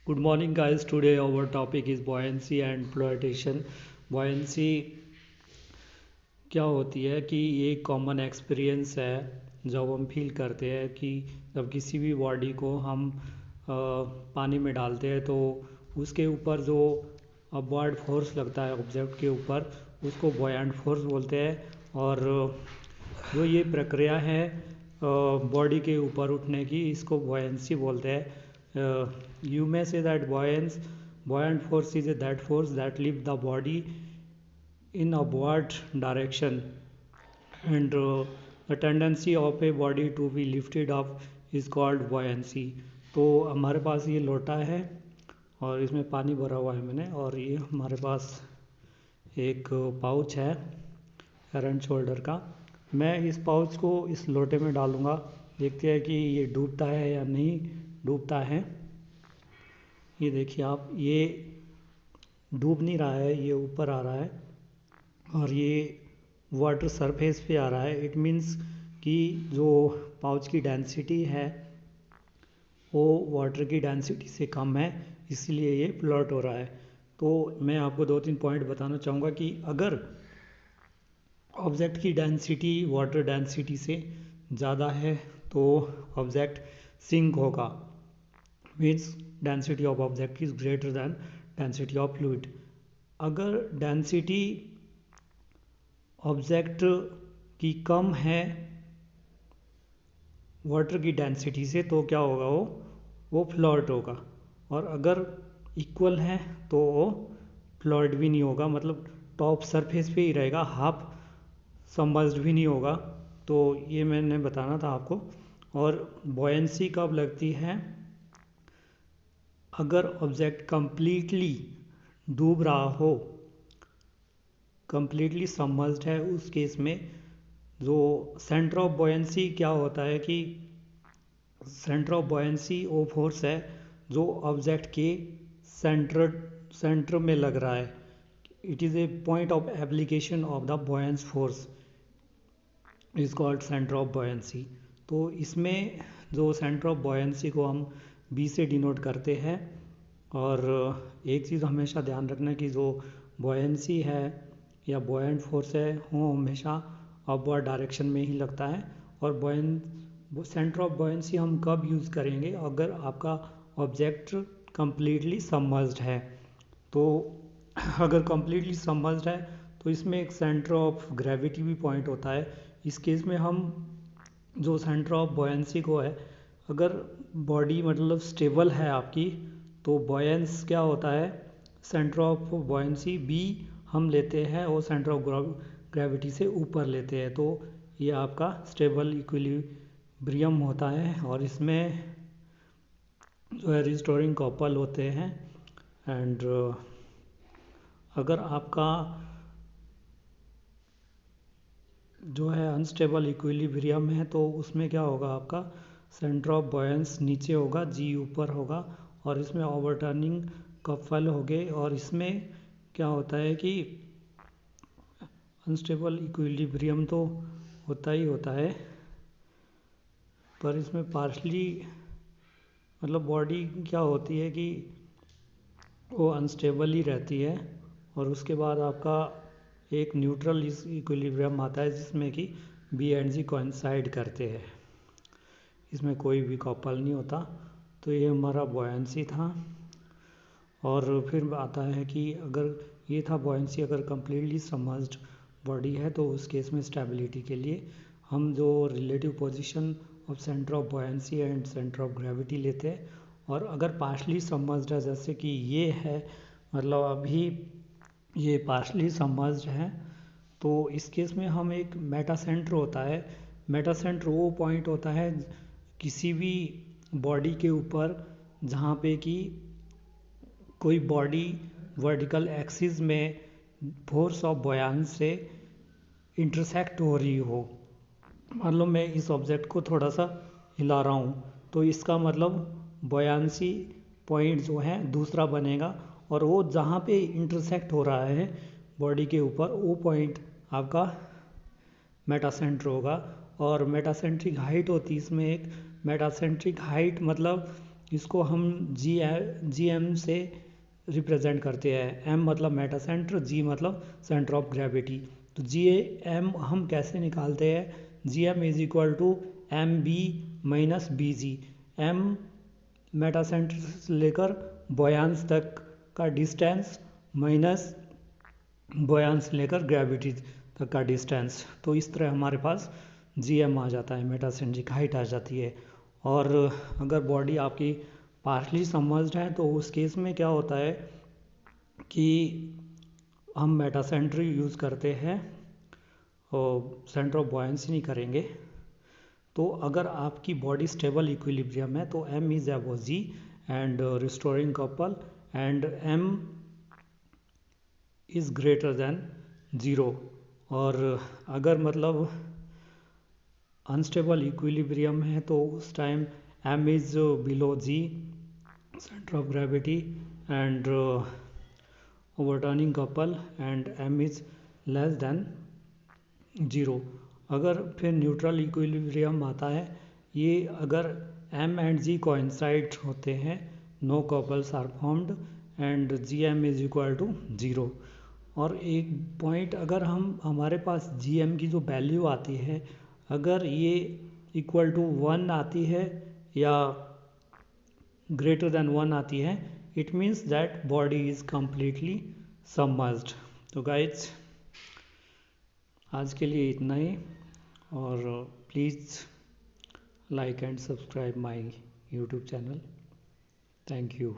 Good morning, guys. Today our topic is buoyancy and flotation. Buoyancy क्या होती है कि ये कॉमन एक्सपीरियंस है जब हम फील करते हैं कि जब किसी भी बॉडी को हम पानी में डालते हैं तो उसके ऊपर जो अपवर्ड फोर्स लगता है ऑब्जेक्ट के ऊपर उसको बॉयंट फोर्स बोलते हैं। और जो ये प्रक्रिया है बॉडी के ऊपर उठने की इसको बॉयंसी बोलते हैं। You may say that buoyant force is that force that lift the body in upward direction, and the tendency of a body to be lifted up is called buoyancy। तो हमारे पास ये लोटा है और इसमें पानी भरा हुआ है मैंने, और ये हमारे पास एक पाउच है हेड एंड शोल्डर का। मैं इस पाउच को इस लोटे में डालूँगा, देखते हैं कि ये डूबता है या नहीं डूबता है। ये देखिए आप, ये डूब नहीं रहा है, ये ऊपर आ रहा है और ये वाटर सरफेस पे आ रहा है। इट मीन्स कि जो पाउच की डेंसिटी है वो वाटर की डेंसिटी से कम है, इसलिए ये फ्लोट हो रहा है। तो मैं आपको दो तीन पॉइंट बताना चाहूँगा कि अगर ऑब्जेक्ट की डेंसिटी वाटर डेंसिटी से ज़्यादा है तो ऑब्जेक्ट सिंक होगा। Means density of object is greater than density of fluid. अगर डेंसिटी ऑब्जेक्ट की कम है वाटर की डेंसिटी से तो क्या होगा, वो फ्लोट होगा। और अगर इक्वल है तो वो फ्लोट भी नहीं होगा, मतलब टॉप सरफेस पे ही रहेगा, हाफ सबमर्ज्ड भी नहीं होगा। तो ये मैंने बताना था आपको। और बॉयंसी कब लगती है, अगर ऑब्जेक्ट कंप्लीटली डूब रहा हो, कंप्लीटली सबमर्ज्ड है, उस केस में जो सेंटर ऑफ बॉयंसी क्या होता है कि सेंटर ऑफ बॉयंसी वो फोर्स है जो ऑब्जेक्ट के सेंटर में लग रहा है। It is a point of application of the buoyant force is called centre of buoyancy. तो इसमें जो सेंटर ऑफ बॉयंसी को हम बी से डिनोट करते हैं। और एक चीज़ हमेशा ध्यान रखना कि जो बॉयंसी है या बॉयंट फोर्स है वो हमेशा अपवर्ड डायरेक्शन में ही लगता है। और सेंटर ऑफ बॉयंसी हम कब यूज़ करेंगे, अगर आपका ऑब्जेक्ट कंप्लीटली सबमर्ज्ड है। तो अगर कंप्लीटली सबमर्ज्ड है तो इसमें एक सेंटर ऑफ ग्रेविटी भी पॉइंट होता है। इस केस में हम जो सेंटर ऑफ बॉयंसी को है, अगर बॉडी मतलब स्टेबल है आपकी तो बॉयंस क्या होता है, सेंटर ऑफ बॉयंसी बी हम लेते हैं और सेंटर ऑफ ग्रेविटी से ऊपर लेते हैं। तो ये आपका स्टेबल इक्विलिब्रियम होता है और इसमें जो है रिस्टोरिंग कॉपल होते हैं। एंड अगर आपका जो है अनस्टेबल इक्विलिब्रियम है तो उसमें क्या होगा, आपका सेंटर ऑफ बॉयंस नीचे होगा, जी ऊपर होगा, और इसमें ओवरटर्निंग कपल हो गए। और इसमें क्या होता है कि अनस्टेबल इक्विलिब्रियम तो होता ही होता है, पर इसमें पार्शली मतलब बॉडी क्या होती है कि वो अनस्टेबल ही रहती है। और उसके बाद आपका एक न्यूट्रल इक्विलिब्रियम आता है जिसमें कि बी एंड जी कोइंसाइड करते हैं, इसमें कोई भी कपल नहीं होता। तो ये हमारा बॉयंसी था। और फिर आता है कि अगर ये था बॉयंसी, अगर कम्प्लीटली सबमर्ज्ड बॉडी है तो उस केस में स्टेबिलिटी के लिए हम जो relative position of centre of buoyancy and centre of gravity लेते हैं। और अगर पार्शली सबमर्ज्ड है, जैसे कि ये है, मतलब अभी ये पार्शली सबमर्ज्ड है, तो इस केस में हम एक मेटा सेंटर होता है। मेटा सेंटर वो पॉइंट होता है किसी भी बॉडी के ऊपर जहाँ पे कि कोई बॉडी वर्टिकल एक्सिस में फोर्स ऑफ बॉयंस से इंटरसेक्ट हो रही हो। मान लो मैं इस ऑब्जेक्ट को थोड़ा सा हिला रहा हूँ तो इसका मतलब बॉयंसी पॉइंट जो है दूसरा बनेगा, और वो जहाँ पे इंटरसेक्ट हो रहा है बॉडी के ऊपर वो पॉइंट आपका मेटासेंटर होगा। और मेटासेंट्रिक हाइट होती है इसमें एक। मेटासेंट्रिक हाइट मतलब इसको हम जी एम से रिप्रेजेंट करते हैं। एम मतलब मेटा सेंटर, जी मतलब सेंटर ऑफ ग्रेविटी। तो जी एम हम कैसे निकालते हैं? G M is equal to M B minus B G. M metacentre से लेकर बॉयांस तक का डिस्टेंस माइनस बॉयांस लेकर ग्रेविटी तक का डिस्टेंस। तो इस तरह हमारे पास जी एम आ जाता है, मेटा सेंटर की हाइट आ जाती है। और अगर बॉडी आपकी पार्शली सबमर्ज्ड है तो उस केस में क्या होता है कि हम मेटा सेंटर यूज़ करते हैं और सेंटर ऑफ बॉयंसी नहीं करेंगे। तो अगर आपकी बॉडी स्टेबल इक्विलिब्रियम है तो M is above G and restoring couple and M is greater than zero. और अगर मतलब अनस्टेबल इक्विलिब्रियम है तो उस time M is below G centre of gravity and overturning couple and M is less than zero. अगर फिर neutral equilibrium आता है, ये अगर एम एंड जी कोइंसाइड होते हैं, no couples are formed and G M is equal to zero. और एक पॉइंट, अगर हम हमारे पास जी एम की जो वैल्यू आती है, अगर ये इक्वल टू 1 आती है या ग्रेटर देन 1 आती है, it means that body is completely submerged. तो गाइज आज के लिए इतना ही, और please like and subscribe my YouTube channel. Thank you.